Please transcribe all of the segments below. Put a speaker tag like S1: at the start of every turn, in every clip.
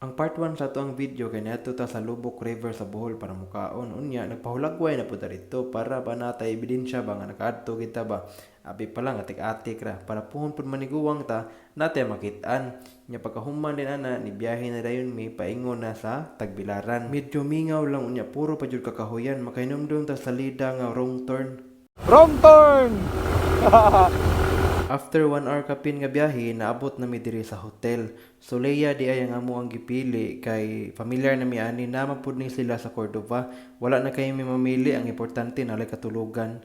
S1: Ang part 1 sa ato ang video kay niadto ta sa Lubok River sa Bohol para mukaon. Unya nagpahulagway na pud dito para ba natay ebidensya ba nga nakaadto kita ba. Abi pa lang atik-atik ra para puhon pud maniguwang ta natay makit-an. Nya pagkahuman din ana ni biyahe na dayon mi paingon na sa Tagbilaran. Medyo mingaw lang unya puro pa jud kakahuyan makainomdom ta sa salida nga wrong turn.
S2: Wrong turn!
S1: After 1 hour kapin nga biyahe, naabot na mi diri sa hotel. Soleya di ay ang amo ang gipili kay familiar na mi ani na mapud ni sila sa Cordova. Wala na kayo mi mamili, ang importante nalay katulugan.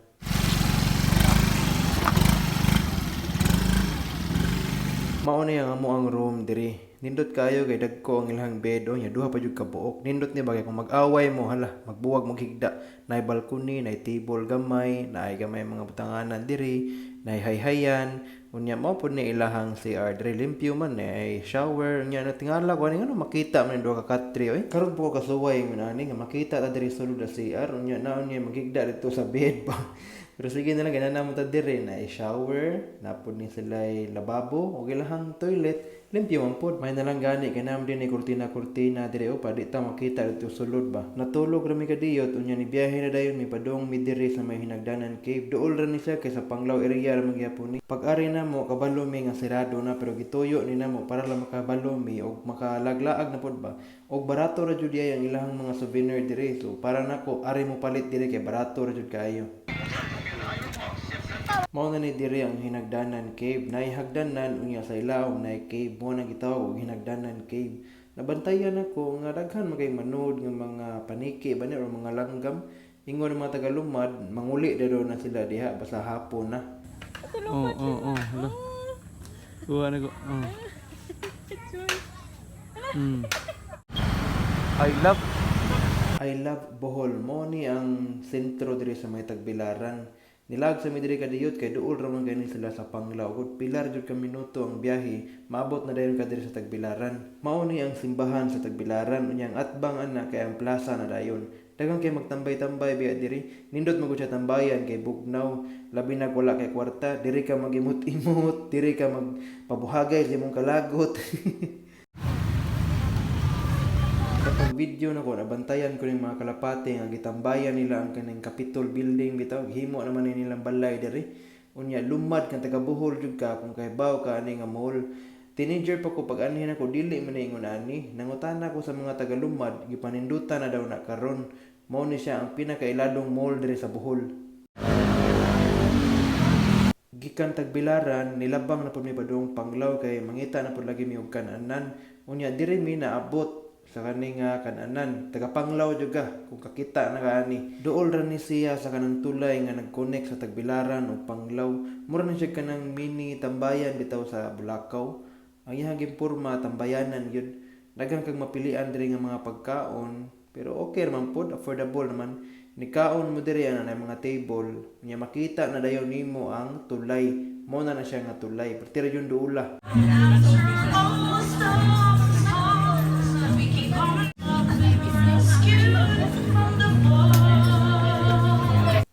S1: Mao na yang amo ang room diri. Nindot kayo kay dagko ang ilahang bed o nya duha pa jud ka buok. Nindot ni bagay kung mag-away mo hala, magbuwag maghigda. Nay balcony, nay table gamay, nay gamay mga butanganan diri, nay hayhayan. Unya mao pud ni ilahang CR diri limpyo man ay shower nya na tingala ko ani ano makita man duha ka katri oy. Karon po ko kasuway man ani nga makita ta diri sulod sa CR unya naon niya maghigda dito sa bed pa. Pero sige na lang, ganana mo ta diri na shower, napod ni sila lababo, o ilahang toilet, limpyo man pod. May nalang gani, kanam din ni kurtina-kurtina diri o pa, di ta makita dito sulod ba. Natulog rami kadiyot, unya ni biyahe na dayon, may padong mi diri sa may hinagdanan cave. Dool ra ni siya kaysa panglaw area ra magyapon ni. Pag-ari na mo, kabalo mi nga sirado na, pero gituyo ni na mo para lang makabalo mi, o makalaglaag na pod ba. O barato ra jud ang ilahang mga souvenir diri. So para nako, ari mo palit diri kay barato ra jud kayo. Mao na ni diri ang hinagdanan cave. Nay hagdanan unya sa ilaw nay cave mo nang gitawag og hinagdanan cave. Nabantayan ako nga daghan magay manood nga mga paniki ba ni or mga langgam. Ingon ng mga tagalumad, manguli daw na sila diha basta hapon na.
S2: Hala. Kuha na ko. I love.
S1: I love Bohol. Mo ni ang sentro diri sa may Tagbilaran. Nilag sa midiri kadiyot kay duol ra man gani sila sa Panglao. Ug pilar jud ka minuto ang biyahe, maabot na dayon ka diri sa Tagbilaran. Mao ni ang simbahan sa Tagbilaran unyang atbang ana kay ang plaza na dayon. Daghang kay magtambay-tambay biya diri. Nindot magud sa tambayan kay bugnaw, labi na wala kay kwarta, diri ka magimot-imot, diri ka magpabuhagay sa imong kalagot. Kapag video na ko, nabantayan ko ng mga kalapate nga gitambayan nila ang kaning Capitol building bitaw, himo naman ni nilang balay diri. Unya lumad kang taga Bohol jud ka kung kaybaw ka ani nga mall. Teenager pa ko pag anhin ako dili man ingon ani, nangutana ko sa mga taga lumad, gipanindutan na daw na karon. Mao ni siya ang pinakailadong mall diri sa Bohol. Gikan Tagbilaran, nilabang na pud mi padung Panglao kay mangita na pud lagi mi og kananan. Unya diri mi naabot sa kaning kananan taga Panglao jud ka kung kakita na kaani duol ra ni siya sa kanang tulay nga nag-connect sa Tagbilaran ug Panglao mura ni siya kanang mini tambayan bitaw sa Bulacau ang iyang giporma tambayanan gyud daghang kang mapilian diri nga mga pagkaon pero okay man pod affordable naman ni kaon mo diri ana mga table nya makita na dayon nimo ang tulay mo na siya nga tulay pertira jud duula.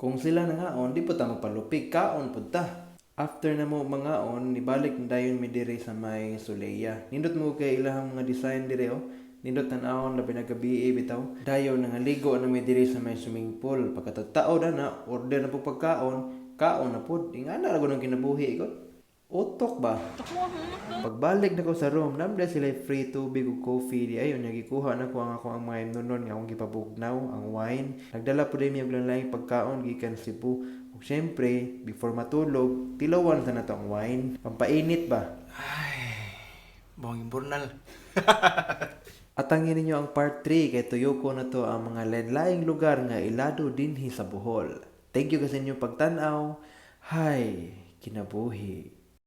S1: Kung sila nangaon, di po ta magpalupig, kaon po ta. After na mo mangaon, nibalik na dayon mi diri sa may Soleya. Nindot mo kay ilahang mga design diri o. Nindot tanawon labi na gabi bitaw. Dayon nga ligo na mi diri sa may swimming pool. Pagkatao na order na po pagkaon, kaon na po. Ingana ra gunong kinabuhi ko. Utok ba? Pagbalik na ko sa room, namda sila free tubig o coffee. Di ayon, nagikuha na ko ang mga imnunon nga akong gipabugnaw, ang wine. Nagdala po din yung laing pagkaon, gikan Cebu. O syempre, before matulog, tilawan sa na to ang wine. Pampainit ba?
S2: Ay, bawang imburnal.
S1: Atangin ninyo ang part 3 kay tuyo ko na to ang mga lain-laing lugar nga ilado dinhi sa Bohol. Thank you kasi inyong pagtanaw. Hay, kinabuhi.